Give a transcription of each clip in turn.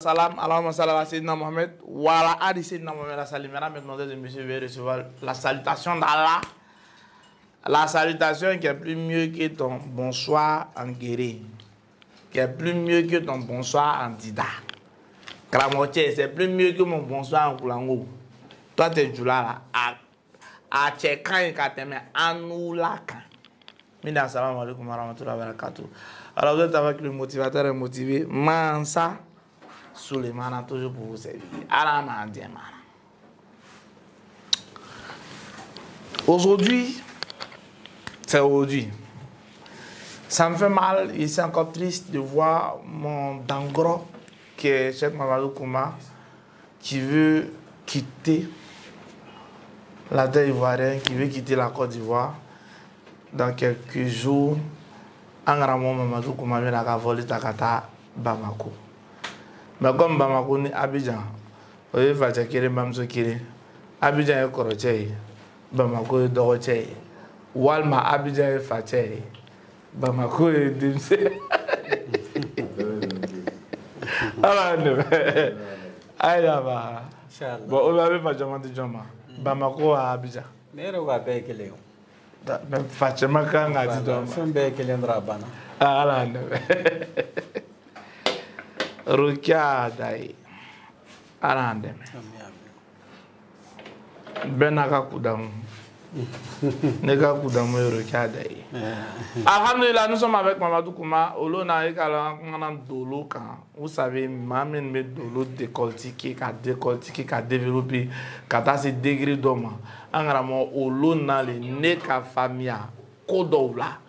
Salam, Allahumma salli ala Sayyidina Mohamed, wa ala ali Sayyidina Mohamed, la salimera, mesdemoiselles et messieurs, veuillez recevoir la salutation d'Allah. La salutation qui est plus mieux que ton bonsoir en guéri, qui est plus mieux que ton bonsoir en dida. Kramotier, c'est plus mieux que mon bonsoir en Koulango. Toi, tu es là, à Tchekan et Kateme, à Noulakan. Mina, salam alaikum wa rahmatullahi wa barakatuh. Alors, vous êtes avec le motivateur et motivé, Mansa Souleymane, toujours pour vous servir. Aujourd'hui, c'est aujourd'hui. Ça me fait mal et c'est encore triste de voir mon dangro, qui est Cheikh Mamadou Kouma, qui veut quitter la terre ivoirienne, qui veut quitter la Côte d'Ivoire dans quelques jours. Angramon Mamadou Kouma vient voler Takata Bamako. Mais comme Bamako ni Abidjan, vous voyez, Fatchakiri Bamsokiri, Abidjan est Koroche, Bamako est Doroche, Walma Abidjan est Fatché, Bamako est Dimse. Alors, bon, on va faire Jama de Jama, Bamako à Abidjan. Mais on va payer quelqu'un. Mais Fatchema quand a dit Jama. On va payer quelqu'un Rabana. Ah, Rukia Dai Arandeme Benaka Koudam Nega Koudam Rukia Dai. Alhamdulillah, nous sommes avec Mamadou Kouma. Olona Ekala Dolo quand vous savez, Mamen met Dolo décoltiqué, qui a développé, qui a ces degrés d'homme. Angramo Olona le Neka Famia Kodoula.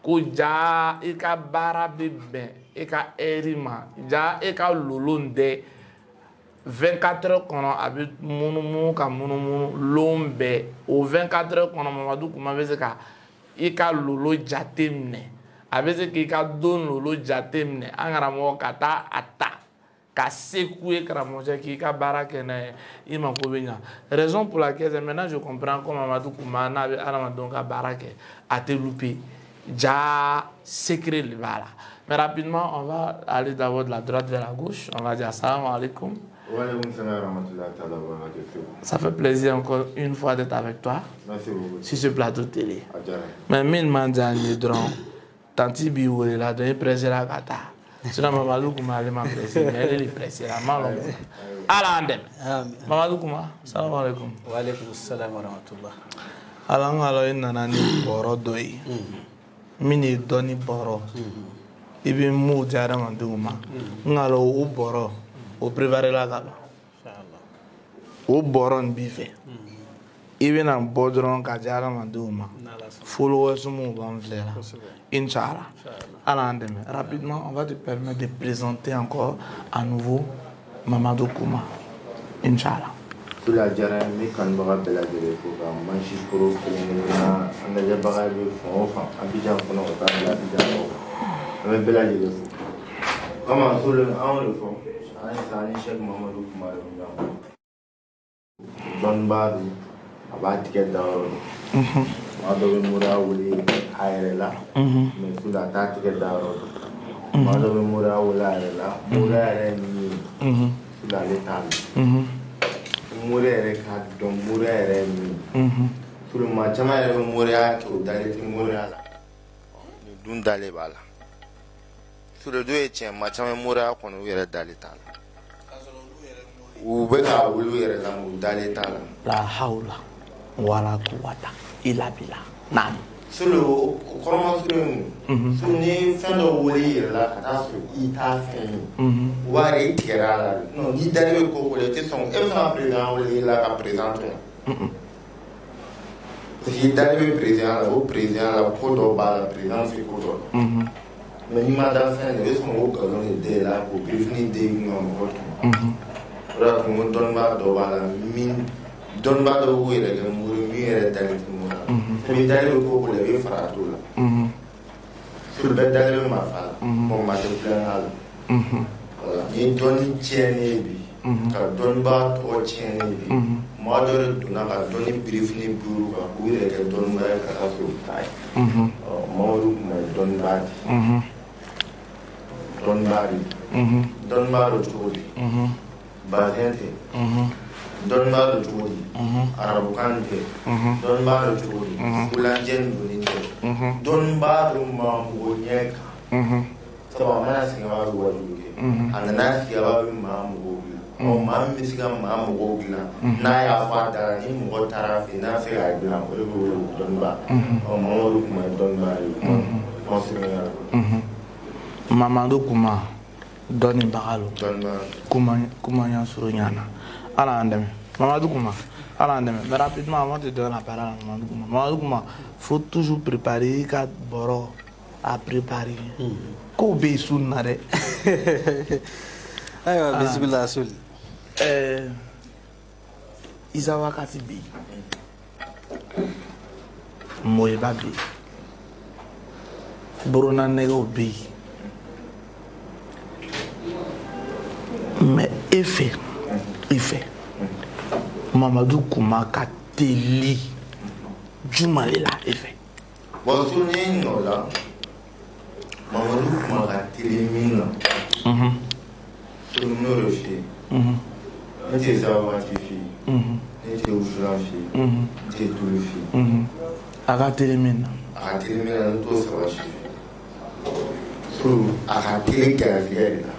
Koja eka bara bebe eka erima ja eka lolonde 24 heures kono abi munu ka munu lombe o 24 heures kono Mamadou Kouma beze ka eka lolo jatemne abeze ke eka don lolo jatemne angara mo kata ata ka sekoué kramoje ki eka bara kene ima ko benya raison pour laquelle maintenant je comprends comment Mamadou Kouma na ana donc bara ke ate loupé. Déjà, secret le voilà. Mais rapidement, on va aller d'abord de la droite vers la gauche. On va dire assalamu alaikum. Ça fait plaisir encore une fois d'être avec toi. Merci beaucoup. Sur ce plateau de télé. Mais mine manjani dron, tanti biwole la donné pressé la gata. Sinon Mamadou Kouma allait m'apprécier, mais elle est pressée la mal. Alandem. Mamadou Kouma, salam alaikum. Wa alaikum assalam wa rahmatullah. Alangalo inanani borodoi. Mini doni boro ibi mu jara manduma ngalo u boro o préparer la gaba inshallah o boro nbife ibi na bodron ka jara manduma followers mu ban flera inshallah alandeme rapidement on va te permettre de présenter encore à nouveau Mamadou Kouma inshallah. Tout la jara mi kan baga bela de ko ka manchi pro na anda ja baga be fo fa Abidjan ko no ka la Abidjan ko me bela de ko comment sur le en le fond ani Cheikh Mamadou Kouma don baru aba ticket dawo ma do be mura wuli ayela me sur la ta ticket dawo ma do be mura wuli ayela mura re ni sur la l'état Mourir ka don mourir tout le match ma mourir ko dale ti mourir la ni dun dale bala sur le deux tien match ma mourir ko no yere dale tala u be ka wulu yere la mu dale tala la haula wala quwwata illa billah nam sur le comment sur ni fin de wuli la kata sur ita fin wari tigera non ni dale ko ko le son e fa président wuli la ka présenter si dale président au président la ko do ba la président fi ko do mais ni ma da fin de son ko ko de la ko prévenir de non ko ra ko don ba do ba la min don ba do wuli le mo mi re dale mi dale ko ko le fara to la sur le dale ma fa mo ma de plan ala ni don tiene bi ka don ba to tiene bi mo do na ka don brief ni buru ka ko le ke don ba ka so tai mo ru ma don ba di dɔn b'a dɔn cogo di bazɛn tɛ dɔn b'a dɔn cogo di arabukan tɛ dɔn b'a dɔn cogo di fulanjɛ ni donni tɛ dɔn b'a dɔn mɔgɔ ɲɛ kan sabu a mana sigi a b'a bɛ wajibi kɛ a nana sigi a b'a bɛ maa mɔgɔw dilan maa min bɛ se ka maa mɔgɔw dilan n'a y'a fɔ a dara ni mɔgɔ taara a fɛ n'a bɛ se k'a dilan o de bɛ wele ko dɔnniba Mamadu Kuma ye dɔnniba ye Mamadu Kuma dɔnnibaga lo Kuma ɲɛsɔrɔ ɲana ala y'an dɛmɛ Mamadu Kuma ala y'an dɛmɛ mais rapidement avant de donner la parole à Mamadu Kuma faut toujours préparer ka bɔrɔ à préparer ko bɛ su na dɛ ayiwa bisimila Suli Isa wakati bɛ yen mɔyɛba bɛ yen burunanɛgɛw bɛ yen mais e fɛ Mamadu Kuma ka teli juma de la e fɛ bon so n'i ye ɲɔ la Mamadu Kuma ka teli min na so n'o de f'i ye ne tɛ Zawagati f'i ye ne tɛ Wusulan f'i ye ne tɛ Tulu f'i ye a ka teli min na a ka teli min na ne t'o saba si f'i ye so a ka teli gɛrɛsigɛ de la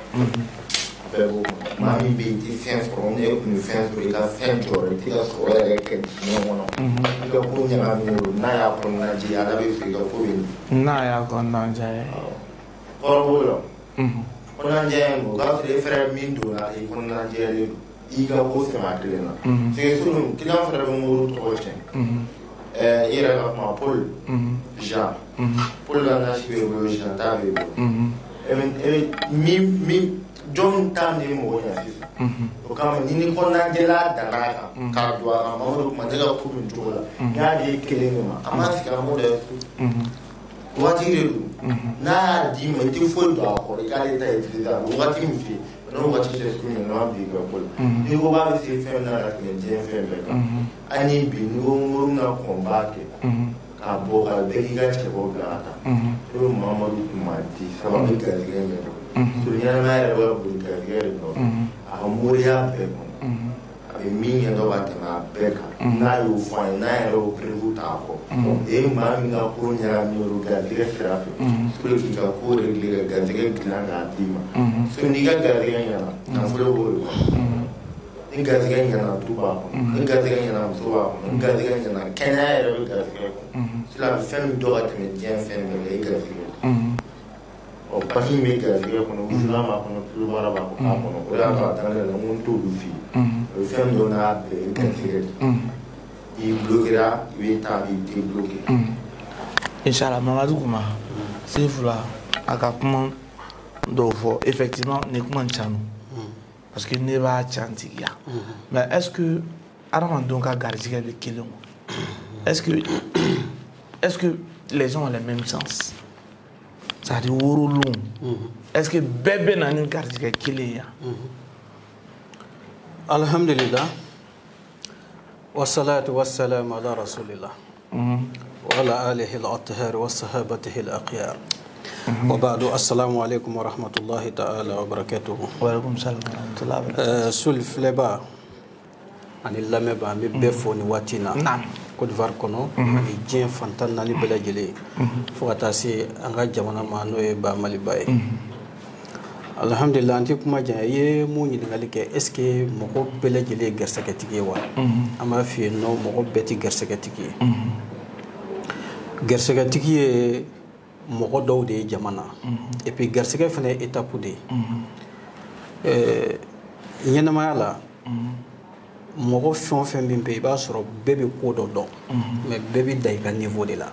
bɛɛ b'o maa min bɛ yen i tɛ fɛn sɔrɔ ne kun bɛ fɛn sɔrɔ i ka fɛn jɔrɔ i tɛ ka sɔrɔ yɛrɛ kɛ diɲɛ kɔnɔ i ka ko ɲagaminen don n'a y'a kɔnɔna jɛ ala bɛ fɛ i ka ko bɛ nin n'a y'a kɔnɔna jɛ kɔrɔ b'o la kɔnɔna jɛ in o k'a sɔrɔ e fɛnɛ min donna i kɔnɔna jɛlen don i ka ko sɛmɛ kelen na c'est que sunu kiliyan fɛnɛ bɛ muru tɔgɔ tiɲɛ i yɛrɛ ka kuma Paul Jean Paul la nasi bɛ bolo Jean t'a bɛ bolo min jɔn ta ni mɔgɔ ɲɛ sisan o kama ni kɔnɔnajɛla danna kan k'a don a kan Mamadu Kuma ne ka ko min cogo la n y'a di kelen de ma an ma sigi an b'o de so waati de don n'a y'a d'i ma i tɛ foyi don a kɔrɔ i k'ale ta utiliser a bɛ waati min f'i ye n'o waati tɛ so min na bi ka ko la n'i ko k'a bɛ se fɛn min na ka tɛmɛ diɲɛ fɛn bɛɛ kan ani bi n'i ko muru na kɔn b'a kɛ k'a bɔ ka bɛɛ k'i ka cɛbɔ bila ka taa e bɛ Mamadu Kuma di sabu a bɛ garijɛgɛ min don so ɲɛnamaya yɛrɛ b'a boli garijɛgɛ de nɔfɛ a ka moriya bɛɛ kɔnɔ a bɛ min ɲɛ dɔ ka tɛmɛ a bɛɛ kan n'a y'o fɔ an ye n'a yɛrɛ y'o prévu t'a kɔ e ye maa min ka ko ɲagami o garijɛgɛ sira fɛ pour k'i ka ko réglé ka garijɛgɛ dilan k'a d'i ma so n'i ka garijɛgɛ ɲɛna nafolo b'o de kɔnɔ ni garijɛgɛ ɲɛna du b'a kɔnɔ ni garijɛgɛ ɲɛna muso b'a kɔnɔ ni garijɛgɛ ɲɛna kɛnɛya yɛrɛ bɛ garijɛgɛ kɔnɔ sila a bɛ fɛn min dɔ ka tɛmɛ diɲɛ fɛn bɛɛ kan e garijɛgɛ basi min bɛ garijɛgɛ kɔnɔ Wusulan b'a kɔnɔ Tulu mara b'a kɔnɔ o y'a to a daminɛ la n ko n t'olu f'i ye o ye fɛn dɔ n'a bɛɛ ye garijɛgɛ de i bloquera i bɛ taa i tɛ bloqué Inchallah Mamadu Kuma sifula a ka kuma dɔw fɔ effectivement ni kuma ca no parce que ne b'a can tigiya mais est-ce que adamadenw ka garijɛgɛ bɛ kelen est-ce que les gens ont les mêmes chances c'est-à-dire worolon est-ce que bɛɛ bɛ na ni garijɛgɛ kelen ye alhamdulillah wassalatu wassalamu ala rasulillah wa ala alihi al-athhar wa sahabatihi al-aqyar wa ba'du assalamu alaikum wa rahmatullahi ta'ala wa barakatuh wa alaikum salam wa rahmatullahi wa barakatuh sul fleba ani lamɛba an bɛ bɛɛ fo ni waati na Côte d'Ivoire kɔnɔ ani diɲɛ fantan naani bɛɛ lajɛlen fo ka taa se an ka jamana ma n'o ye ba Maliba ye alhamdulillah an tɛ kuma jan i ye mun ɲininkali kɛ est ce que mɔgɔ bɛɛ lajɛlen ye garisɛgɛtigi ye wa an b'a f'i ye non mɔgɔ bɛɛ tɛ garisɛgɛtigi ye garisɛgɛtigi ye mɔgɔ dɔw de ye jamana et puis garisɛgɛ fana ye étape de ye ɲɛnamaya la mɔgɔ fɛn o fɛn min bɛ yen i b'a sɔrɔ bɛɛ bɛ ko dɔ dɔn mais bɛɛ bɛ da i ka niveau de la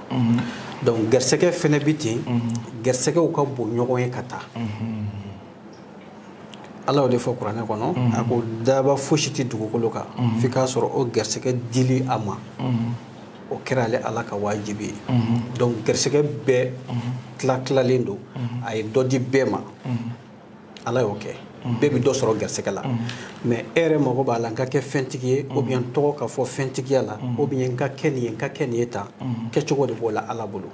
donc garisɛgɛ fana bɛ ten garisɛgɛw ka bon ɲɔgɔn ye ka taa ala y'o de fɔ kuranɛ kɔnɔ a ko daba fosi tɛ dugukolo kan f'i k'a sɔrɔ o garisɛgɛ dili a ma o kɛra ale ala ka wajibi ye donc garisɛgɛ bɛɛ tilalen don a ye dɔ di bɛɛ ma ala y'o kɛ bɛɛ bɛ dɔ sɔrɔ garisɛgɛ la mais e yɛrɛ mago b'a la n ka kɛ fɛntigi ye ou bien tɔgɔ ka fɔ fɛntigiya la ou bien n ka kɛ nin ye n ka kɛ nin ye tan kɛcogo de b'o la Ala bolo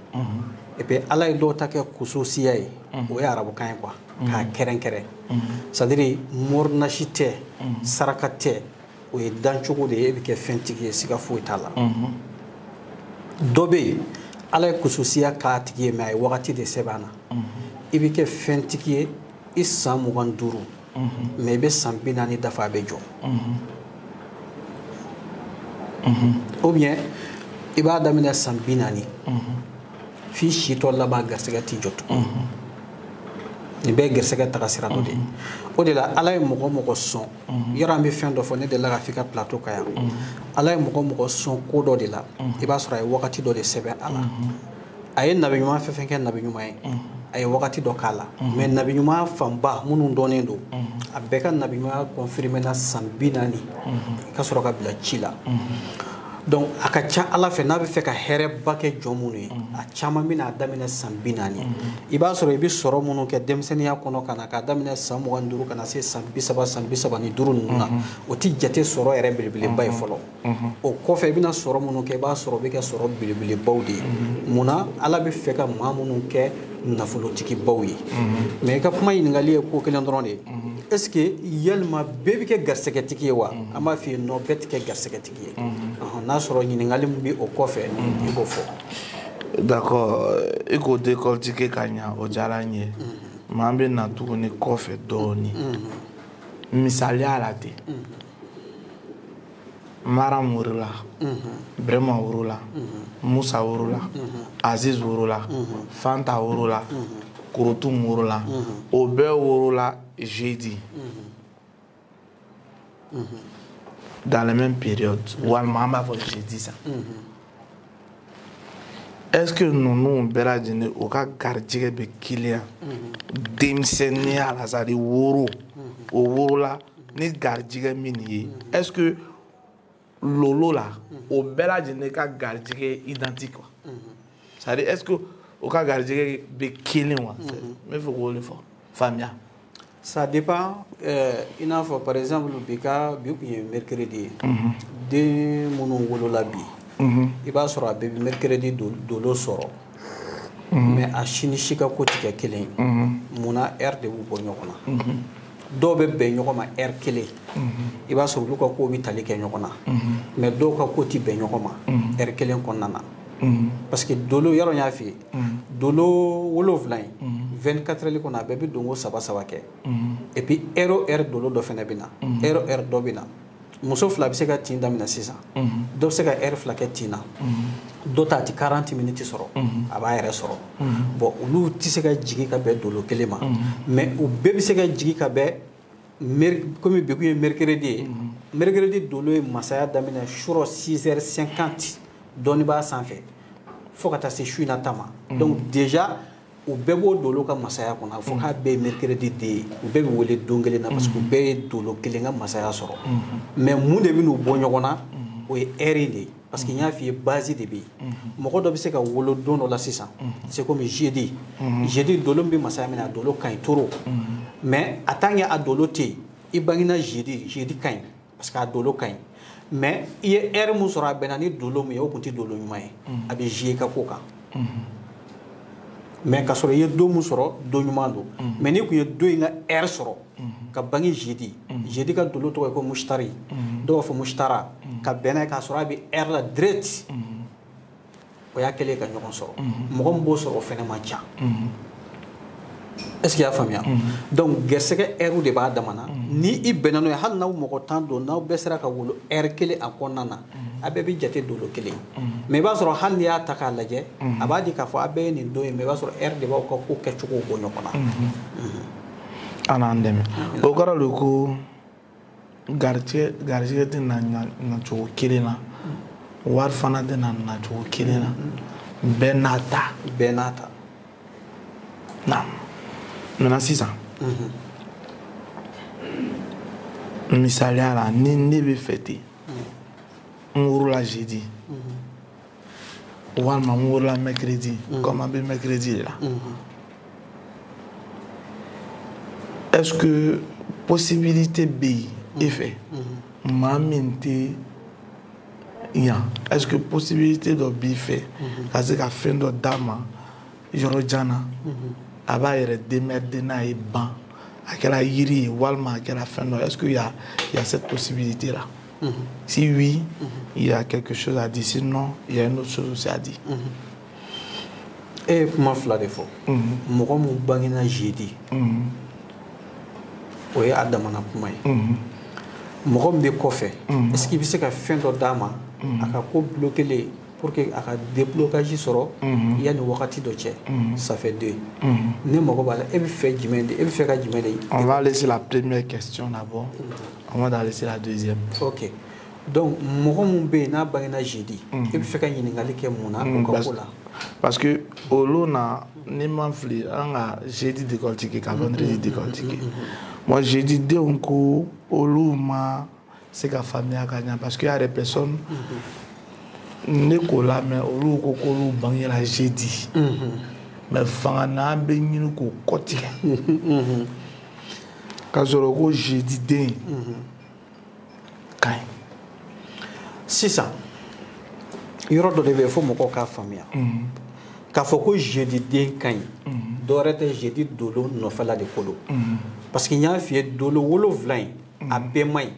et puis Ala ye dɔw ta kɛ kususiya ye o ye arabukan ye quoi k'a kɛrɛnkɛrɛn c'est à dire morinasi tɛ saraka tɛ o ye dancogo de ye e bɛ kɛ fɛntigi ye siga foyi t'a la dɔ bɛ yen Ala ye kususiya k'a tigi ye mais a ye wagati de sɛbɛn a na i bɛ kɛ fɛntigi ye i san 25 mais i bɛ san 40 dafa a bɛ jɔ ou bien i b'a daminɛ san 40 f'i sitɔ laban garisɛgɛ t'i jɔ tugun nin bɛɛ ye garisɛgɛ taga sira dɔ de ye o de la Ala ye mɔgɔ mɔgɔ sɔn yɔrɔ an bɛ fɛn dɔ fɔ ne delila ka f'i ka plateau kan yan Ala ye mɔgɔ mɔgɔ sɔn ko dɔ de la i b'a sɔrɔ a ye wagati dɔ de sɛbɛn a la a ye nabi ɲuman fɛn fɛn kɛ nabi ɲuman ye a ye wagati dɔ k'a la mais nabi ɲuman fanba minnu dɔnnen don a bɛɛ ka nabi ɲuman confirmé na san 40 ka sɔrɔ ka bila ci la donc a ka ca Ala fɛ n'a bɛ fɛ ka hɛrɛba kɛ jɔn minnu ye a caman bɛna daminɛ san 40 i b'a sɔrɔ i bɛ sɔrɔ minnu kɛ denmisɛnninya kɔnɔ ka na k'a daminɛ san 25 ka na se san 30 san 35 ninnu na o tɛ jate sɔrɔ yɛrɛ belebeleba ye fɔlɔ o kɔfɛ i bɛna sɔrɔ minnu kɛ i b'a sɔrɔ o bɛ kɛ sɔrɔ belebelebaw de ye munna Ala bɛ fɛ ka maa minnu kɛ nafolotigibaw ye mais i ka kuma ɲininkali ye ko kelen dɔrɔn de ye est ce que yalima bɛɛ bɛ kɛ garisɛgɛtigi ye wa an b'a f'i ye non bɛɛ tɛ kɛ garisɛgɛtigi ye n'a sɔrɔ ɲininkali min bɛ o kɔfɛ i b'o fɔ d'accord i k'o décortiquer ka ɲɛ o diyara n ye mais an bɛ na tuguni kɔfɛ dɔɔni misaliya la ten Maram wurula Brema wurula Musa wurula Aziz wurula Fanta wurula Kurutum wurula o bɛɛ wurula jeudi dans la même période walima an b'a fɔ jeudi sa est-ce que ninnu bɛɛ lajɛlen o ka garijɛgɛ bɛ kelen denmisɛnninya la c'est à dire woro o worola ni garijɛgɛ min ye est-ce que lolo la o bɛɛ lajɛlen ka garijɛgɛ identique quoi c'est à dire est-ce que o ka garijɛgɛ bɛ kelen wa n bɛ fɛ k'o de fɔ faamuya ça dépend i n'a fɔ par exemple bi kun ye mercredi ye den minnu wolola bi i b'a sɔrɔ a bɛɛ bɛ mercredi dolo sɔrɔ mais a si ni si ka ko tɛ kɛ kelen ye munna heure de b'u bɔ ɲɔgɔn na dɔw bɛ bɛn ɲɔgɔn ma heure kelen i b'a sɔrɔ olu ka ko bɛ tali kɛ ɲɔgɔn na mais dɔw ka ko tɛ bɛn ɲɔgɔn ma heure kelen kɔnɔna na parce que dolo yɔrɔ n y'a f'i ye dolo 7 in 24 heures kɔnɔ a bɛɛ bɛ donko 3 kɛ et puis heure o heure dolo dɔ fana bɛ na heure o heure dɔ bɛ na muso 2 bɛ se ka tin daminɛ sisan dɔ bɛ se ka heure 2 kɛ tin na dɔ ta a tɛ 40 minutes sɔrɔ a b'a yɛrɛ sɔrɔ bon olu tɛ se ka jigin ka bɛn dolo kelen ma mais u bɛɛ bɛ se ka jigin ka bɛn comme bi kun ye mercredi ye mercredi dolo ye masaya daminɛ surɔ 6h50 dɔɔni b'a sanfɛ fo ka taa se su in na ta ma donc déjà u bɛɛ b'o dolo ka masaya kɔnɔ fo k'a bɛɛ ye mercredi den ye u bɛɛ bɛ wele don kelen na parce que u bɛɛ ye dolo kelen ka masaya sɔrɔ mais mun de bɛ n'u bɔ ɲɔgɔn na o ye heure in de ye parce que n y'a f'i ye base de bɛ yen mɔgɔ dɔ bɛ se ka wolo don dɔ la sisan c'est comme jeudi jeudi dolo min bɛ masaya min na a dolo ka ɲi trop mais a tant que a dolo tɛ yen i bangena jeudi ka ɲi parce que a dolo ka ɲi mais i ye heure mun sɔrɔ a bɛnna ni dolo min ye o tun tɛ dolo ɲuman ye a bɛ jouer i ka ko kan mais ka sɔrɔ i ye don mun sɔrɔ don ɲuman don mais n'i kun ye don in ka heure sɔrɔ ka bange jeudi ka dolo tɔgɔ ye ko mushtari dɔw b'a fɔ mushtara ka bɛn n'a ye k'a sɔrɔ a bɛ heure la direct o y'a kɛlen ka ɲɔgɔn sɔrɔ mɔgɔ min b'o sɔrɔ o fɛnɛ man ca est ce que i y'a faamuya donc gɛrisɛgɛ heure de b'a dama na ni i bɛnna n'o ye hali n'aw mɔgɔ 10 don n'aw bɛɛ sera ka wolo heure kelen a kɔnɔna na a bɛɛ bɛ jate dolo kelen mais i b'a sɔrɔ hali n'i y'a ta k'a lajɛ a b'a di k'a fɔ a bɛɛ ye nin don ye mais i b'a sɔrɔ heure de b'aw ka ko kɛcogow bɔ ɲɔgɔn na an n'an dɛmɛ o kɔrɔ de ko garijɛgɛ tɛ na cogo kelen na wari fana tɛ na cogo kelen na bɛɛ n'a ta na maintenant sisan misaliya la ni ne bɛ fɛ ten n wurula jeudi walima n wurula mercredi comme an bɛ mercredi de la est ce que possibilité B effet maminte ya est-ce que possibilité de B fait parce que fin de dama yoro jana aba yere démerder na e ban akela yiri walma akela fin de est-ce qu'il y a cette possibilité là si oui il y a quelque chose à dire sinon il y a une autre chose aussi à dire et comment fla de fo mo mu bangina jeudi oye adamana kuma mo be kofé est-ce qu'il bisa ka fin do dama aka ko bloquer les pour que aka déblocage soro il y a une wakati do tché ça fait 2 ne mo ko bala e bi fait jimende e bi fait ka jimende on va laisser la première question d'abord on va laisser la deuxième OK donc mo mu be na bangina jeudi e bi fait ka yiningali ke muna ko ko la parce que olo na ni manfli anga jeudi décortiqué ka vendredi décortiqué moi j'ai dit de onko olo ma c'est ka famille akanya parce que y a des personnes ne ko la mais olo ko ko lu bangi la jeudi mais fanga be nyinu ko koti ka zoro ko jeudi de kai c'est ça yoro do debe fo moko ka famia ka fo ko jeudi den kan dorete jeudi dolo no fala de kolo parce que nya fie dolo wolo vlain a be mai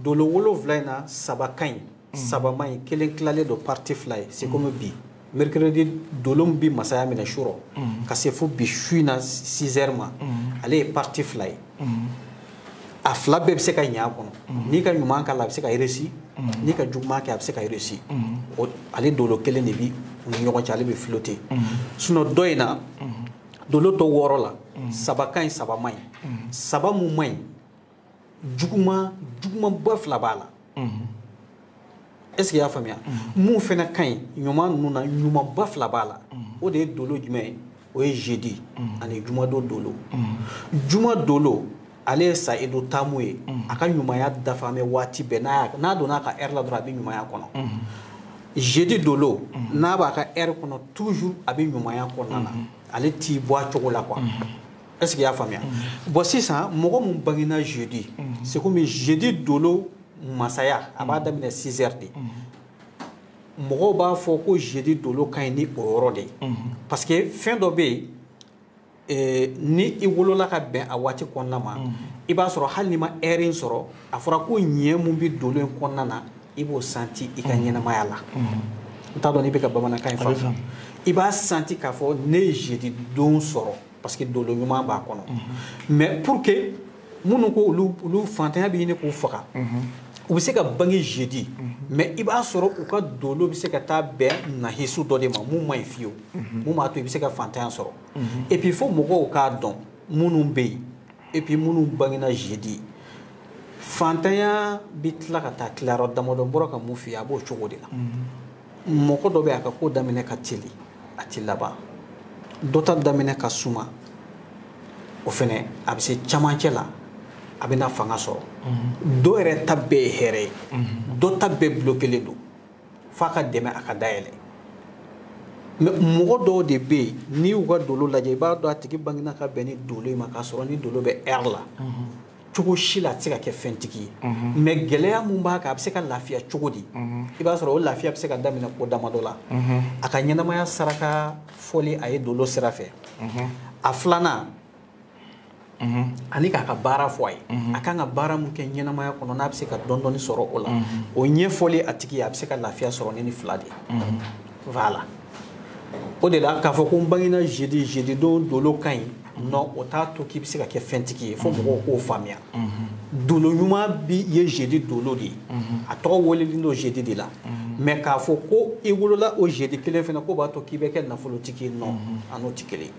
dolo wolo vlain na sabakan sabamai kelen klale do party fly c'est comme bi mercredi dolo bi masaya mina shuro ka se fo bi shuina 6h ma ale party fly a fla be se ka nya kono ni ka nyuma ka la se ka resi ni ka jugma ka se ka resi o ale dolo kelen ne bi ni nyogo chale be flotter suno doina dolo to woro la sabakan sabamai sabamu mai jugma ba fla bala est-ce qu'il y a famille mu fena kan nyuma nuna nyuma ba fla bala o de dolo jume o e jeudi ani juma do dolo juma dolo ale sa edo tamuye aka nyuma ya dafa me wati be na do na ka la dra bi nyuma ya kono jeudi dolo na ba ka kono toujours abi nyuma ya kono na ale ti boa chokola quoi est-ce qu'il y a famille bon si ça mo mo bangina jeudi c'est comme jeudi dolo masaya abada mina 6h de mo ba fo ko jeudi dolo kan ni oro de parce que fin do be ni i wolola ka ben a wati konna ma i ba soro hal ni ma erin soro a fora ko nyemu bi dolo en konna na i bo santi i ka nyena mayala nta do ni be ka bamana kan fa i ba santi ka fo ne jeudi don soro parce que dolo nyuma ba kono mais pour que munu ko lu fantanya bi ni ko faka u se ka bangi jeudi mais i ba soro u ka dolo bi se ka ta be na hisu do de ma mu mai fio mu ma to bi se ka fantanya soro et puis faut mo ko ka don munu be et puis munu bangi na jeudi fantanya bitla ka ta claro damodo mboro ka mu fi abo chogo de la mo ko do be aka ko damine ka tili atilla ba dota damine ka suma o fene abise chamanche la abina fanga soro do ere tabbe here do tabbe bloquer le do faka deme aka daele mais mo do de be ni uga dolo la je ba do atiki bangina ka beni dolo ma ka soro ni dolo be erla chogo shila tika ke fentiki mais geleya mun ba ka abise ka lafiya chogo di iba soro lafiya abise ka damina ko damadola aka nyana maya saraka foli aye dolo serafe aflana ani ka bara foy aka nga bara mu ke nyena maya kono na abse ka dondoni soro ola o nye foli atiki abse ka lafiya soro ni flade voilà o de la ka fo ko bangina jeudi do dolo kan no o ta to ki bse ka ke fentiki fo mo ko famia dolo nyuma bi ye jeudi dolo di ato wole lindo jeudi de la mais ka fo ko e wolola o jeudi kele fena ko ba to ki be ke na folo tiki no ano tikele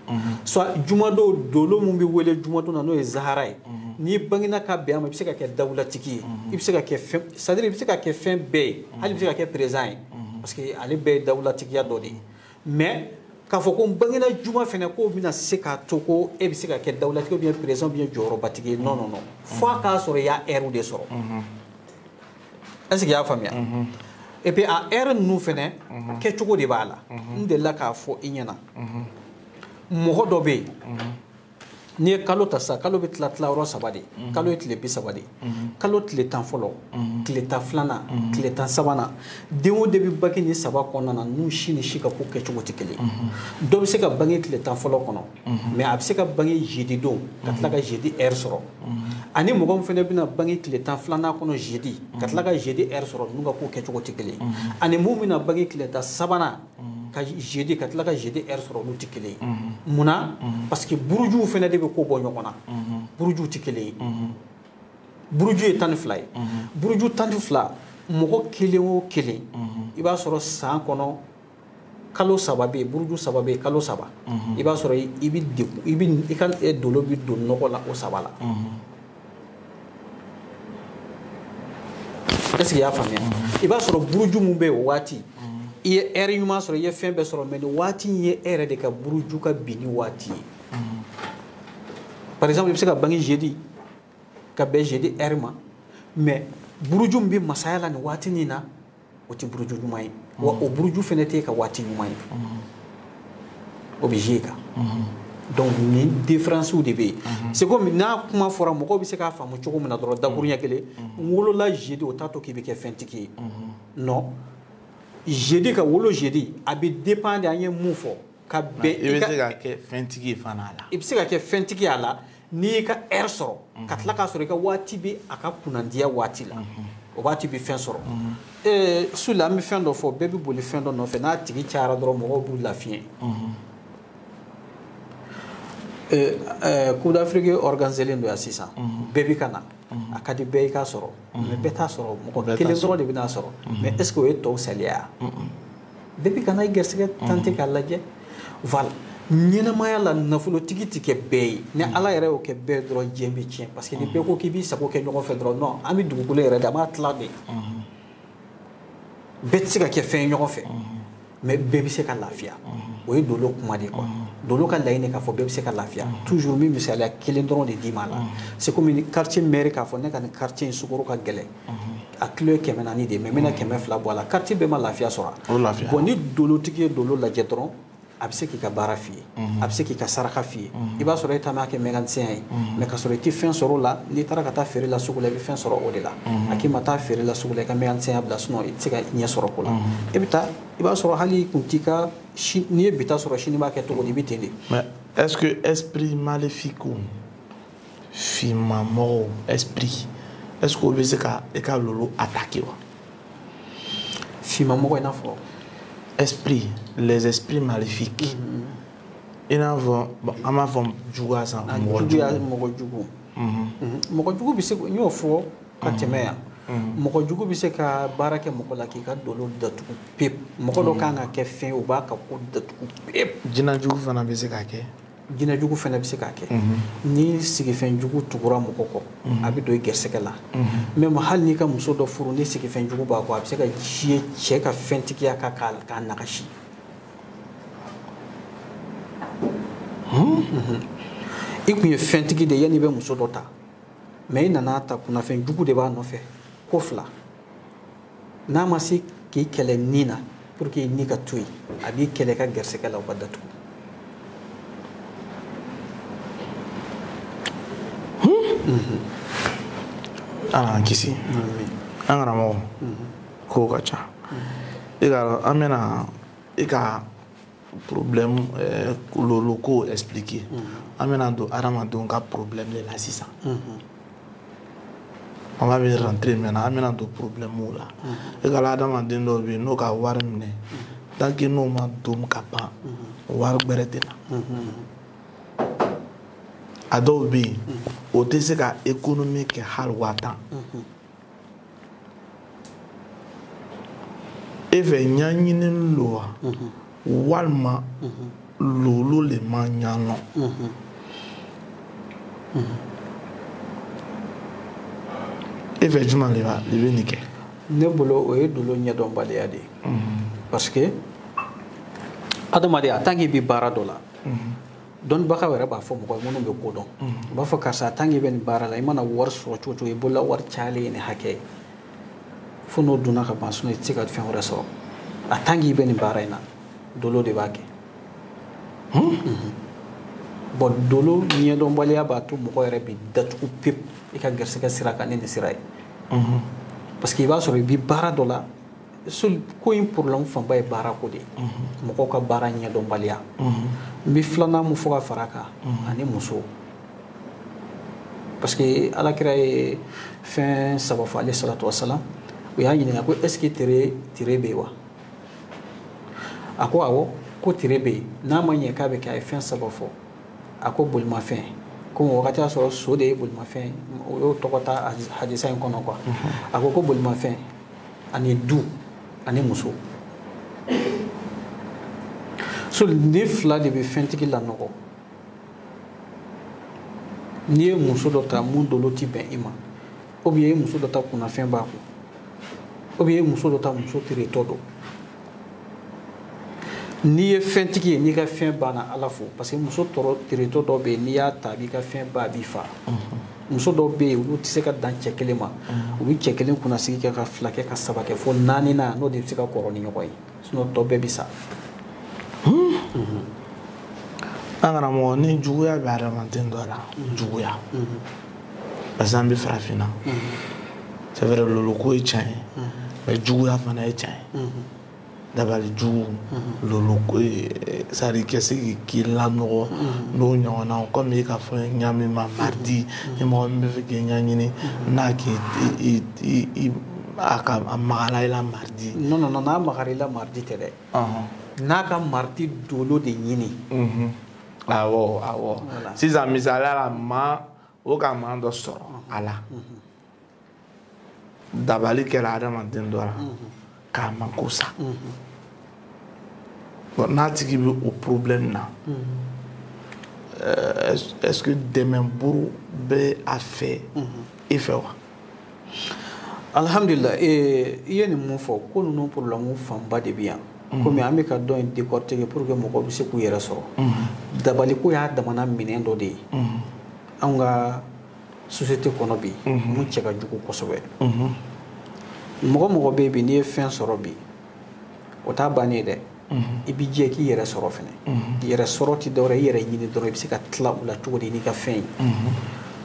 so juma do dolo mu bi wole juma to na no e zaharai ni bangina ka be am bse ka ke dawla tiki bse ka ke c'est-à-dire bse ka ke fin be hali bse ka ke présent parce que ali be dawla tiki ya do di mais ka fo ko bangina juma fena ko bina se ka to ko e bse ka ke dawla tiki bien présent bien joro batiki non faut ka soro ya eru de soro est-ce qu'il y a famille et puis a nous fene ke chogo de bala ndela ka fo inyana mo do be n'i ye kalo ta sa kalo bɛ tila yɔrɔ 3 de kalo ye tile 30 de kalo tile 10 fɔlɔ tile 10 filanan tile 10 sabanan den o den bɛ bange ni 3 kɔnɔna na n'u si ni si ka ko kɛcogo tɛ kelen dɔ bɛ se ka bange tile 10 fɔlɔ kɔnɔ mais a bɛ se ka bange jeudi don ka tila ka jeudi heure sɔrɔ ani mɔgɔ min fana bɛna bange tile 10 filanan kɔnɔ jeudi ka tila ka jeudi heure sɔrɔ n'u ka ko kɛcogo tɛ kelen ani mun bɛna bange tile 10 sabanan ka jeudi ka tila ka jeudi heure sɔrɔ olu tɛ kelen munna parce que burujuw fana de bɛ ko bɔ ɲɔgɔn na burujuw tɛ kelen ye buruju ye 12 ye buruju 12 mɔgɔ kelen o kelen i b'a sɔrɔ san kɔnɔ kalo 3 bɛ yen buruju 3 bɛ yen kalo 3 i b'a sɔrɔ i ka dolo bɛ don nɔgɔ la o 3 la est-ce que i y'a faamuya i b'a sɔrɔ buruju min bɛ yen o waati i ye heure ɲuman sɔrɔ i ye fɛn bɛɛ sɔrɔ mais nin waati in ye e yɛrɛ de ka buruju ka bin ni waati ye par exemple i bɛ se ka bange jeudi ka bɛn jeudi heure ma mais buruju min bɛ masaya la nin waati nin na o tɛ buruju ɲuman ye wa o buruju fana tɛ ka waati ɲuman ye o bɛ jouer kan donc nin différence de bɛ yen c'est comme n'a kuma fɔra mɔgɔw bɛ se k'a faamu cogo min na dɔrɔn dakuruɲɛ kelen n wolola jeudi o t'a to k'i bɛ kɛ fɛntigi ye non jeudi ka wolo jeudi a bɛ dépend de an ye mun fɔ ka bɛn i bɛ se ka kɛ fɛntigi ye fana a la i bɛ se ka kɛ fɛntigi a la n'i y'i ka heure sɔrɔ ka tila k'a sɔrɔ i ka waati bɛ a ka kunnadiya waati la o waati bɛ fɛn sɔrɔ su la an bɛ fɛn dɔ fɔ bɛɛ bɛ boli fɛn dɔ nɔfɛ n'a tigi cayara dɔrɔn mɔgɔw b'u lafiɲɛ Coupe d'Afrique organisé don yan sisan bɛɛ bɛ ka na a ka di bɛɛ y'i ka sɔrɔ mais bɛɛ t'a sɔrɔ mɔgɔ kelen dɔrɔn de bɛ n'a sɔrɔ mais est-ce que o ye tɔw saliya bɛɛ bɛ ka na i gɛrɛsɛgɛ tante k'a lajɛ voilà ɲɛnamaya la nafolotigi tɛ kɛ bɛɛ ye ni ala yɛrɛ y'o kɛ bɛɛ dɔrɔn diɲɛ bɛ tiɲɛ parce que ni bɛɛ ko k'i b'i sago kɛ ɲɔgɔn fɛ dɔrɔn non an bɛ dugukolo yɛrɛ de an b'a tila de bɛɛ tɛ se ka kɛ fɛn ye ɲɔgɔn fɛ mais bɛɛ bɛ se ka lafiya o ye dolo kuma de quoi dolo ka laɲini k'a fɔ bɛɛ bɛ se ka lafiya toujours min misaliya kelen dɔrɔn de d'i ma la c'est comme ni quartier maire k'a fɔ ne ka nin quartier in sukaro ka gɛlɛn a kilo ye 400 de mais n bɛna 200 bɔ a la quartier bɛɛ ma lafiya sɔrɔ bon ni dolotigi ye dolo lajɛ dɔrɔn a bɛ se k'i ka baara f'i ye a bɛ se k'i ka saraka f'i ye i b'a sɔrɔ e ta m'a kɛ mécanicien ye mais ka sɔrɔ i tɛ fɛn sɔrɔ o la n'i taara ka taa feere la sugu la i bɛ fɛn sɔrɔ o de la a k'i ma taa feere la sugu la i ka mécanicien ya bila sinon i tɛ se ka ɲɛ sɔrɔ ko la i bɛ taa i b'a sɔrɔ hali kun t'i ka n'i ye bi ta sɔrɔ sini b'a kɛ cogo di i bɛ ten de. mais est-ce que esprit maléfique ou finmamɔgɔw esprit est-ce que o bɛ se ka e ka lolo attaquer wa. finmamɔgɔ i n'a fɔ. esprit les esprits maléfiques i n'a fɔ an b'a fɔ juguya san mɔgɔ jugu mɔgɔ jugu bɛ se n y'o fɔ ka tɛmɛ yan mɔgɔ jugu bɛ se ka baara kɛ mɔgɔ la k'i ka dolo datugu pepu mɔgɔ dɔ kan ka kɛ fɛn o b'a ka ko datugu pepu jinɛjugu fana bɛ se ka kɛ jinɛjugu fana bɛ se ka kɛ ni sigifɛn jugu tugura mɔgɔ kɔ a bɛ don i gɛrɛsɛgɛ la même hali n'i ka muso dɔ furu ni sigifɛn jugu b'a kɔ a bɛ se ka ci cɛ ka fɛntigiya kan k'a nagasi i tun ye fɛntigi de yanni i bɛ muso dɔ ta mais i nana ta kunnafɛn jugu de b'a nɔfɛ ko 2 n'a ma se k'i kɛlɛ nin na pour que i ni ka to yen a b'i kɛlɛ ka gɛrɛsɛgɛ la o ka datugu ala an kisi an karamɔgɔ kow ka ca i ka dɔn an bɛna i ka problème lolo ko expliquer an bɛna don hadamadenw ka problème de la sisan an b'a bɛ rentrer maintenant an bɛna don problème la i ka hadamaden dɔw bɛ yen n'o ka wari minɛ tant que n'o ma don ka ban wari gbɛrɛ tɛ na a dɔw bɛ yen o tɛ se ka économie kɛ hali 1000 e fɛ ɲaɲinini don wa walima lolo le ma ɲanɔ e fɛ juma de bɛ nin kɛ ne bolo o ye dolo ɲɛdɔnbaliya de ye parce que adamaden a tant que i bɛ baara dɔ la dɔnnibagaw yɛrɛ b'a fɔ mɔgɔ ye minnu bɛ ko dɔn u b'a fɔ karisa tant que i bɛ nin baara la i mana wari sɔrɔ cogo cogo i bolola wari cayalen ye nin hakɛ ye fo n'o donna ka ban sinon i tɛ se ka fɛn wɛrɛ sɔrɔ a tant que i bɛ nin baara in na dolo de b'a kɛ bon dolo ɲɛdɔnbaliya b'a to mɔgɔ yɛrɛ bi datugu pep i ka garisɛgɛ sira kan ni nin sira ye parce que i b'a sɔrɔ i bi baara dɔ la ko in problème fanba ye baara ko de mɔgɔw ka baara ɲɛdɔnbaliya n bi filanan mun fɔ ka fara kan ani muso parce que alakira ye fɛn saba fɔ alayhi salatu wasalam u y'a ɲininka ko est ce que tere bɛ yen wa a ko awɔ ko tere bɛ yen n'a ma ɲɛ k'a bɛ kɛ a ye fɛn saba fɔ a ko bolimafɛn ko wagati y'a sɔrɔ so de ye bolimafɛn o y'o tɔgɔ ta hadisa in kɔnɔ quoi a ko bolimafɛn ani du ani muso so ne fila de bɛ fɛntigi lanɔgɔ n'i ye muso dɔ ta mun dolo ti bɛn i ma ou bien i ye muso dɔ ta kunnafɛn b'a kun ou bien i ye muso dɔ ta muso teretɔ don n'i ye fɛntigi ye n'i ka fɛn banna ala fo parce que muso teretɔ dɔ bɛ yen n'i y'a ta a b'i ka fɛn ba a b'i fa muso dɔw bɛ yen olu tɛ se ka dan cɛ kelen ma u bɛ cɛ kelen kunnasigi kɛ ka fila kɛ ka saba kɛ fo naaninan n'o de bɛ se ka kɔrɔ ni ɲɔgɔn ye sinon tɔ bɛɛ bɛ sa an karamɔgɔ ni juguya bɛ adamaden dɔ la juguya parce que an bɛ farafinna c'est vrai loloko ye tiɲɛ ye mais juguya fana ye tiɲɛ ye dabali jugu loloko c'est à dire ka se k'i lanɔgɔ n'o ɲɔgɔnna comme i k'a fɔ ɲami ma mardi ni mɔgɔ min bɛ fɛ k'i ɲaɲini n'a k'i a magala i la mardi non n'a magara i la mardi tɛ dɛ n'a ka mardi dolo de ɲini awɔ sisan misaliya la maa o ka maa dɔ sɔrɔ a la dabali kɛra adamaden dɔ la k'a mako sa bon n'a tigi bɛ o problème na est-ce que dɛmɛburu bɛ a fɛ i fɛ wa alhamdulillah i ye nin mun fɔ ko ninnu problème fanba de bɛ yan komi an bɛ ka dɔn in décortiquer pour que mɔgɔw bɛ se k'u yɛrɛ sɔrɔ dabaliko y'a damana minɛn dɔ de ye anw ka société kɔnɔ bi mun cɛ ka jugu kosɛbɛ mɔgɔ bɛ yen bi n'i ye fɛn sɔrɔ bi o t'a bannen ye dɛ i b'i jɛ k'i yɛrɛ sɔrɔ fɛnɛ yɛrɛ sɔrɔ tɛ dɔwɛrɛ i yɛrɛ ɲini dɔrɔn i bɛ se ka tila u la cogo di n'i ka fɛn ye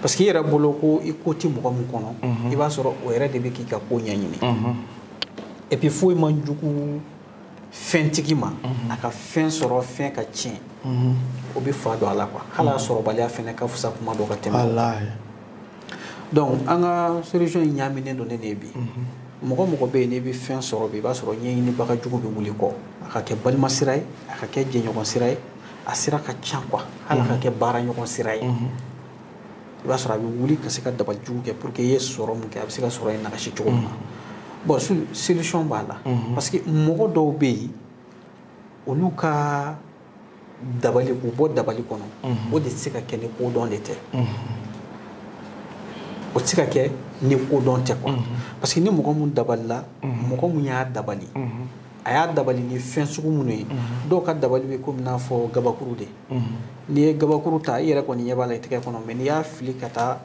parce que i yɛrɛ bolo ko i ko tɛ mɔgɔ min kɔnɔ i b'a sɔrɔ o yɛrɛ de bɛ k'i ka ko ɲɛɲini et puis foyi man jugu fɛntigi ma a ka fɛn sɔrɔ fɛn ka tiɲɛ o bɛ fa don a la quoi hali a sɔrɔbaliya fɛnɛ ka fisa kuma dɔ ka tɛmɛ donc an ka solution in ɲaaminen don ne de bi mɔgɔ bɛ yen n'i bɛ fɛn sɔrɔ bi i b'a sɔrɔ ɲɛɲinibaga jugu bɛ wuli kɔ a ka kɛ balima sira ye a ka kɛ jɛɲɔgɔn sira ye a sira ka ca quoi hali a ka kɛ baara ɲɔgɔn sira ye i b'a sɔrɔ a bɛ wuli ka se ka dabali jugu kɛ pour que i ye sɔrɔ mun kɛ a bɛ se ka sɔrɔ in nagasi cogo min na bon solution b'a la parce que mɔgɔ dɔw bɛ yen olu ka dabali k'u bɔ dabali kɔnɔ o de tɛ se ka kɛ ni kodɔn de tɛ o tɛ se ka kɛ ni kodɔn tɛ quoi parce que ni mɔgɔ mun dabalila mɔgɔ mun y'a dabali a y'a dabali ni fɛn sugu minnu ye dɔw ka dabali bɛ komi n'a fɔ gabakuru de n'i ye gabakuru ta i yɛrɛ kɔni ɲɛ b'a la i tɛgɛ kɔnɔ mais n'i y'a fili ka taa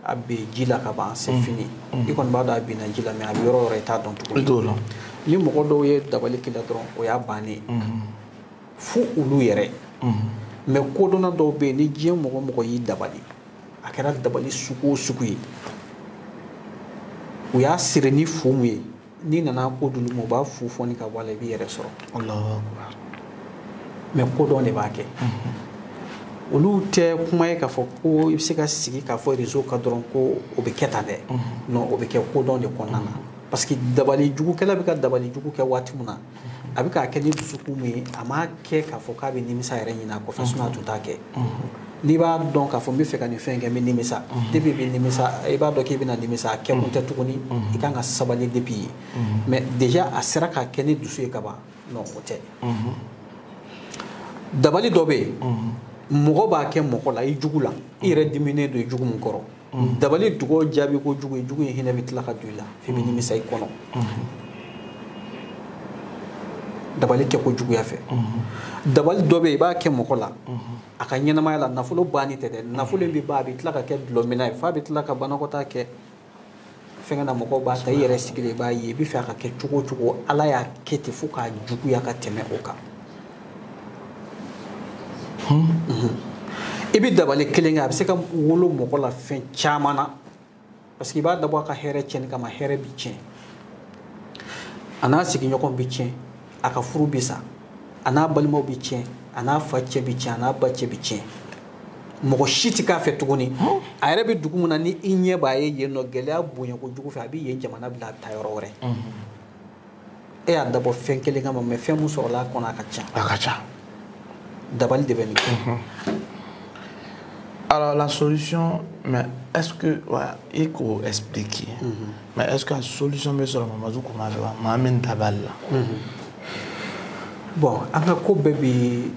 a bɛ ji la ka ban c'est fini i kɔni b'a dɔn a binna ji la mais a bɛ yɔrɔ o yɔrɔ i t'a dɔn tuguni ni mɔgɔ dɔw ye dabali k'i la dɔrɔn o y'a bannen fo olu yɛrɛ mais kodɔnna dɔw bɛ yen ni diɲɛ mɔgɔ y'i dabali a kɛra dabali sugu o sugu ye u y'a siri ni fu mun ye n'i nana ko d'olu ma u b'a fu fɔni ka bɔ a la i b'i yɛrɛ sɔrɔ mais kodɔn de b'a kɛ olu tɛ kuma ye k'a fɔ ko i bɛ se ka sigi k'a fɔ réseau ka dɔrɔn ko o bɛ kɛ tan dɛ non o bɛ kɛ kodɔn de kɔnɔna na parce que dabali jugukɛla bɛ ka dabali jugu kɛ waati min na a bɛ k'a kɛ ni dusukun min ye a m'a kɛ k'a fɔ k'a bɛ nimisa yɛrɛ ɲini a kɔfɛ sinon a tun t'a kɛ n'i b'a dɔn k'a fɔ n bɛ fɛ ka nin fɛn kɛ n bɛ nimisa depuis i bɛ nimisa i b'a dɔn k'i bɛna nimisa a kɛ kun tɛ tuguni i kan ka sabali depuis yen mais déjà a sera k'a kɛ ni dusu ye ka ban non o tɛ dabali dɔ bɛ yen mɔgɔ b'a kɛ mɔgɔ la i jugu la i yɛrɛ diminen don i jugu min kɔrɔ dabali dugawu jaabi ko jugu ye jugu in hinɛ bɛ tila ka don i la f'i bɛ nimisa i kɔnɔ dabali kɛ ko juguya fɛ dabali dɔ bɛ yen i b'a kɛ mɔgɔ la a ka ɲɛnamaya la nafolo banni tɛ dɛ nafolo in bɛ ban a bɛ tila ka kɛ dulɔmina ye f'a bɛ tila ka banakɔtaa kɛ fɛnkɛ na mɔgɔw b'a ta i yɛrɛ sigilen i b'a ye i bɛ fɛ a ka kɛ cogo o cogo ala y'a kɛ ten fo k'a juguya ka tɛmɛ o kan i bɛ dabali kelen kɛ a bɛ se ka wolo mɔgɔ la fɛn caman na parce que i b'a dabɔ a ka hɛrɛ tiɲɛni kama hɛrɛ bi tiɲɛ a n'a sigiɲɔgɔn bi tiɲɛ a ka furu bi sa a n'a balimaw bi tiɲɛ a n'a fa cɛ bi tiɲɛ a n'a ba cɛ bi tiɲɛ mɔgɔ si tɛ k'a fɛ tuguni a yɛrɛ bɛ dugu min na ni i ɲɛ b'a ye yen nɔ gɛlɛya bonya kojugu fɛ a bɛ yen jamana bila a bɛ taa yɔrɔ wɛrɛ e y'a dabɔ fɛn kelen kama mais fɛn min sɔrɔla a kɔnɔ a ka ca dabali de bɛ nin kɛ. Alors la solution, mais est-ce que, ouais, il faut expliquer, mais est-ce que la solution est sur Mamadou Koumare, Mamin Tabal bon, an ka ko bɛɛ bi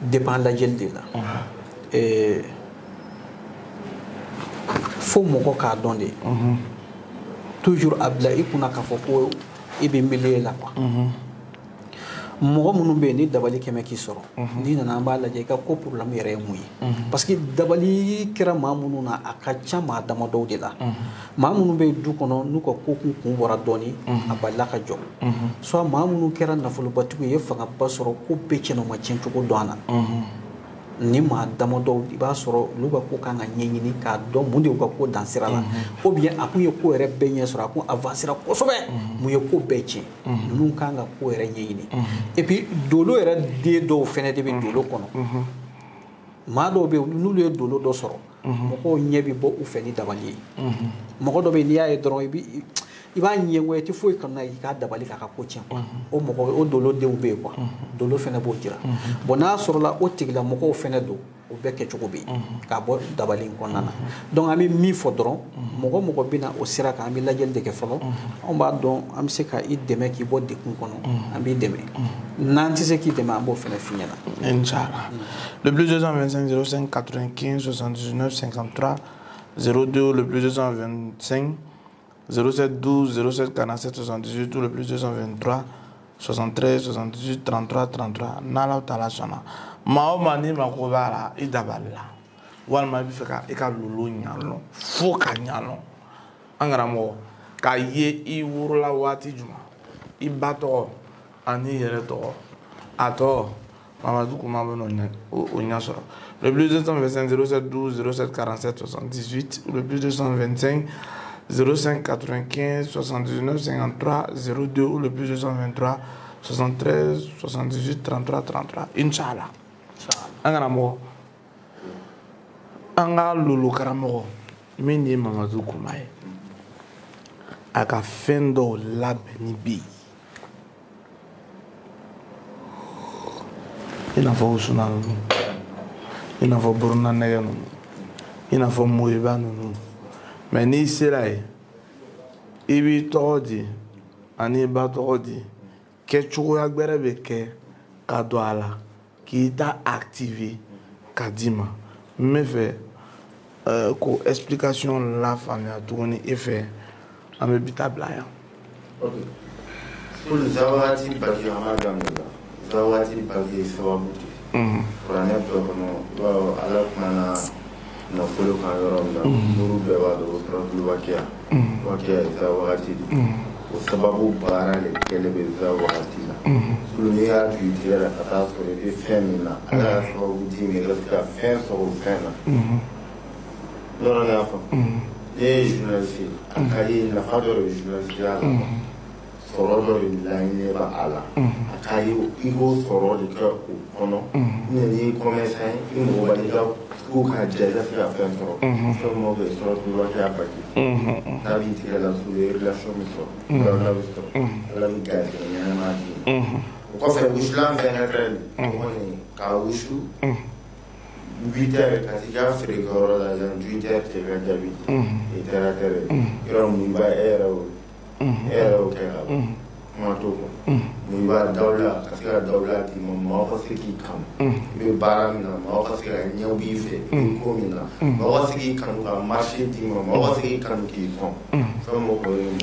dépend lajɛli de la. Fo mɔgɔ k'a dɔn de. Toujours a bila i kunna k'a fɔ ko i bɛ milieu la quoi. Mɔgɔ minnu bɛ yen ni dabali kɛmɛ k'i sɔrɔ n'i nana an b'a lajɛ i ka ko problème yɛrɛ ye mun ye parce que dabali kɛra maa minnu na a ka ca maa damadɔw de la maa minnu bɛ du kɔnɔ n'u ka ko kun bɔra dɔɔni a balila ka jɔ soit maa minnu kɛra nafolobatigiw ye fangaba sɔrɔ ko bɛɛ tiɲɛna u ma tiɲɛ cogo dɔn a na ni maa damadɔw i b'a sɔrɔ olu ka ko kan ka ɲɛɲini k'a dɔn mun de y'u ka ko dan sira la ou bien a kun ye ko yɛrɛ bɛɛ ɲɛ sɔrɔ a kun avancera kosɛbɛ mun ye ko bɛɛ tiɲɛ ninnu kan ka ko yɛrɛ ɲɛɲini et puis dolo yɛrɛ den dɔw fɛnɛ de bɛ dolo kɔnɔ maa dɔw bɛ yen n'olu ye dolo dɔ sɔrɔ mɔgɔw ɲɛ bɛ bɔ u fɛ ni dabali ye mɔgɔ dɔ bɛ yen n'i y'a ye dɔrɔn i b'a ɲɛngoya i tɛ foyi kanu i k'a dabali k'a ka ko tiɲɛ o mɔgɔ o dolo denw bɛ yen quoi dolo fɛnɛ b'o jira bon n'a sɔrɔla o tigilamɔgɔw fɛnɛ don o bɛɛ kɛcogo bɛ yen k'a bɔ dabali in kɔnɔna na donc an bɛ min fɔ dɔrɔn mɔgɔ mɔgɔ bɛ na o sira kan an bɛ lajɛli de kɛ fɔlɔ anw b'a dɔn an bɛ se ka i dɛmɛ k'i bɔ degun kɔnɔ an b'i dɛmɛ n'an tɛ se k'i dɛmɛ an b'o fɛnɛ f'i ɲɛna. Inch'Allah. Le plus 225 05 95 79 53 02 le plus 225 07 12 07 47 78 ou le plus 223 73 78 33 33 n'Allah Ta'ala sɔnna maa o maa n'i mako b'a la i dabali la walima i bɛ fɛ ka i ka lolo ɲalɔn fo ka ɲalɔn an karamɔgɔ k'a ye i worola waati jumɛn i ba tɔgɔ ani i yɛrɛ tɔgɔ a tɔgɔ Mamadou Koumare bɛ n'o ɲɛ sɔrɔ le plus 225 07 12 07 47 78 ou le plus 225 05 95 79 53 02 ou le plus 223 73 78 33 33 Inch'Allah. An karamɔgɔ an ka lolo karamɔgɔ min ye Mamadou Koumare a ka fɛn dɔw labɛnni bɛ yen i n'a fɔ usuna ninnu i n'a fɔ buruna nɛgɛ ninnu i n'a fɔ moyiba ninnu mais n'i sera yen i b'i tɔgɔ di ani i ba tɔgɔ di kɛcogoya gbɛrɛ bɛ kɛ ka don a la k'i ta activer ka d'i ma n bɛ fɛ ko explication la faamuya tuguni e fɛ an bɛ bi ta bila yan. Pour zawati bagi an b'a daminɛ la zawati bagi ye sababu de ye kuranɛ bɛɛ kɔnɔ i b'a dɔn ala kumana nafolo kan yɔrɔ min na muru bɛɛ b'a dɔn o suratul waqiya waqiya ye zawati de o sababu baara de kɛlɛ bɛ zawati la n'i y'a tu tigɛ la ka taa sɔrɔ i bɛ fɛn min na ala y'a sababu di min i ka se ka fɛn sɔrɔ o fɛn na yɔrɔ n'a fɔ ne ye journaliste ye a ka ye nafa dɔ de bɛ journaliste ya la sɔrɔ dɔ de laɲini b'a a la a ka ye i k'o sɔrɔ de kɛ o kɔnɔ n'i ye commerçant ye i mɔgɔ bali ka ko ka ja i ka se ka fɛn sɔrɔ fɛn mɔgɔ bɛ sɔrɔ tu waati baki n'a b'i tigɛ la su ye relation min sɔrɔ ala bɛ sɔrɔ ala bɛ garisɛgɛ ɲɛnama di o kɔfɛ wusulan fɛnɛ filɛ nin kɔni k'a wusu 8 heures ka t'i ka feerekɛyɔrɔ la yan 8 heures cɛ ka jaabi i taara tɛrɛ yɔrɔ min b'a e yɛrɛ y'o kɛ ka kuma t'o kɔ n'i b'a dawula ka se ka dawula d'i ma maaw ka se k'i kanu i bɛ baara min na maaw ka se ka ɲɛw b'i fɛ i bɛ ko min na maaw ka se k'i kanu ka marché d'i ma maaw ka se k'i kanu k'i sɔn fɛn m'o kɔ ye mun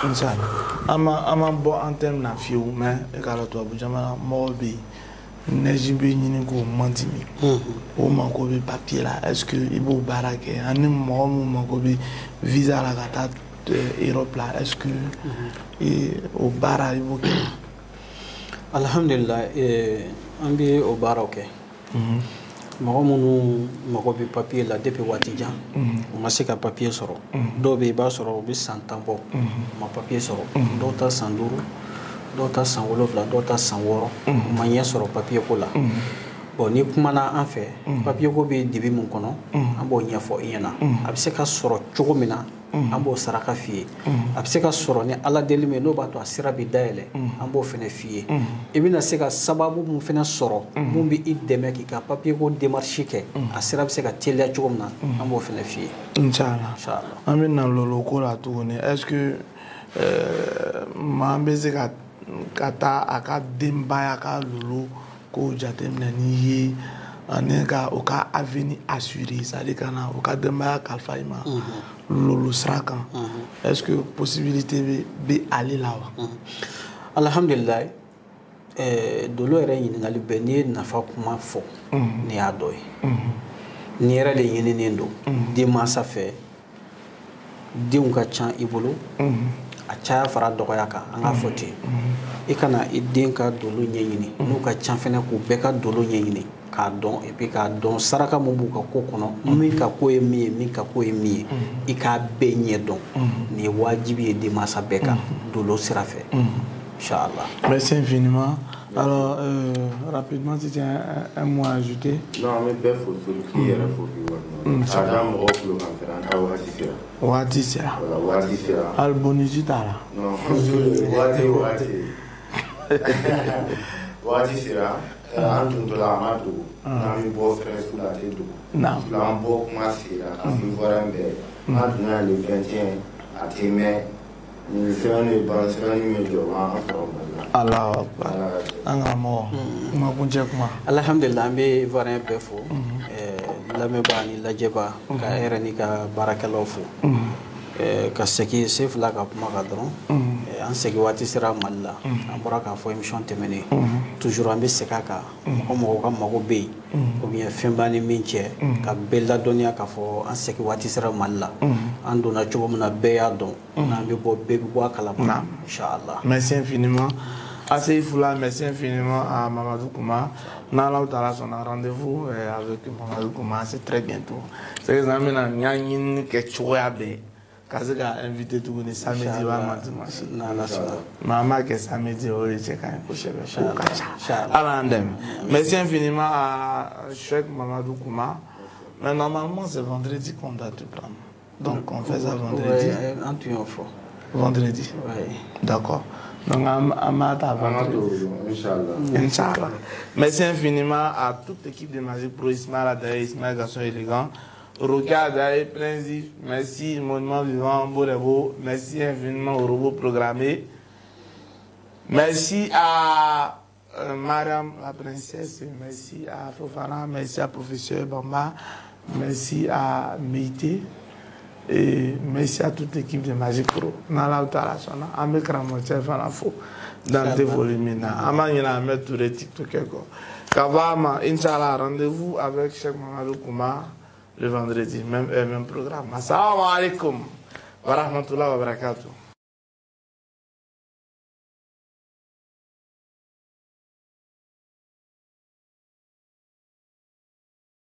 Inch'Allah an ma bɔ antenne na fiyewu mais e k'a dɔn tubabu jamana mɔgɔw bɛ yen neige bɛ ɲini k'o mantimi o mako bɛ papier la est-ce que i b'o baara kɛ ani mɔgɔ min mako bɛ visa la ka taa Europe la est-ce que o baara i b'o kɛ. Alhamdulillah an bɛ o baaraw kɛ mɔgɔ minnu mago bɛ papier la depuis waati jan u ma se ka papier sɔrɔ dɔw bɛ i b'a sɔrɔ u bɛ san 10 bɔ u ma papier sɔrɔ dɔw ta san 5 dɔw ta san 7 dɔw ta san 6 u ma ɲɛ sɔrɔ papier ko la bon ni kumana an fɛ papier ko bɛ dibi min kɔnɔ an b'o ɲɛfɔ i ɲɛna a bɛ se ka sɔrɔ cogo min na an b'o saraka f'i ye a bɛ se ka sɔrɔ ni ala deli min n'o b'a to a sira bɛ dayɛlɛ an b'o fɛnɛ f'i ye i bɛna se ka sababu mun fɛnɛ sɔrɔ mun bɛ i dɛmɛ k'i ka papier ko démarche kɛ a sira bɛ se ka teliya cogo min na an b'o fɛnɛ f'i ye inchallah an bɛ na lolo ko la tuguni est-ce que maa bɛ se ka taa a ka denbaya ka lolo ko jateminɛ n'i ye ani ka o ka avenir assuré c'est-à-dire ka na o ka denbaya kalifa i ma lolo sira kan est-ce que possibilité bɛ ale la wa alhamdulilayi dolo yɛrɛ ɲininkali bɛɛ n'i ye nafa kuma fɔ ni y'a dɔ ye ni yɛrɛ de ɲininen don denmansa fɛ denw ka ca i bolo a caya fara dɔgɔya kan an k'a fɔ ten i kana i den ka dolo ɲɛɲini n'u ka ca fɛnɛ k'u bɛɛ ka dolo ɲɛɲini k'a dɔn et puis k'a dɔn saraka mun b'u ka ko kɔnɔ min ka ko ye min ye min ka ko ye min ye i k'a bɛɛ ɲɛ dɔn nin ye wajibi ye denmansa bɛɛ kan dolo sira fɛ inchallah. Merci infiniment. Alors, rapidement, si tu as un mot à ajouter. Non, mais bien, il faut soutenir, il faut vivre. Adam Roklo, Wati sera. Wati sera. Albonisi tara. Non, Wati sera. Antuntola Amadu, Nami Bofre sous la tête. Lambo, Masira, Fivorembe, Maduna le 21 à Témé. Alhamdulillah an bɛ ivoirien bɛɛ fo lamɛnbaa ni lajɛbaa ka hɛrɛ ni ka baarakɛlaw fo ka segin sen fila ka kuma kan dɔrɔn an segin waati sera Mali la an bɔra k'a fɔ émission tɛmɛnen toujours an bɛ segin a kan mɔgɔ mɔgɔ ka mago bɛ yen ou bien fɛn b'a ni min cɛ ka bɛɛ ladɔnniya k'a fɔ an segin waati sera Mali la an donna cogo min na bɛɛ y'a dɔn n'an bɛ bɔ bɛɛ bɛ bɔ a kalama inchallah. Merci infiniment. Assez Foula, merci infiniment à Mamadou Kouma. N'Allah Ta'ala son rendez-vous avec Mamadou Kouma, c'est très bientôt. C'est que nous avons quelque chose à faire. Parce que invité tout le samedi maman que samedi au merci infiniment à Cheikh Mamadou Kouma. Mais normalement c'est vendredi qu'on doit te prendre. Donc on fait ça vendredi. Vendredi. Oui. D'accord. Donc Amata vendredi. Inch'Allah. Merci infiniment à toute l'équipe de Magic Pro, Ismaël Adaï, Ismaël Garçon élégant. Roka Adaï, Prince, merci Monument Vivant, Borebo, merci infiniment au robot programmé. Merci à Mariam la princesse, merci à Fofana, merci à professeur Bamba, merci à Meïté et merci à toute l'équipe de Magic Pro. Nala Utara Sona, Amekra Mochef Fanafo, dans tes volumes. Amanyina Ahmed Touré TikTok. Kavama, Inch'Allah, rendez-vous avec Cheikh Mamadou Kouma le vendredi, même programme. Assalamu alaikum wa rahmatullahi wa barakatuh.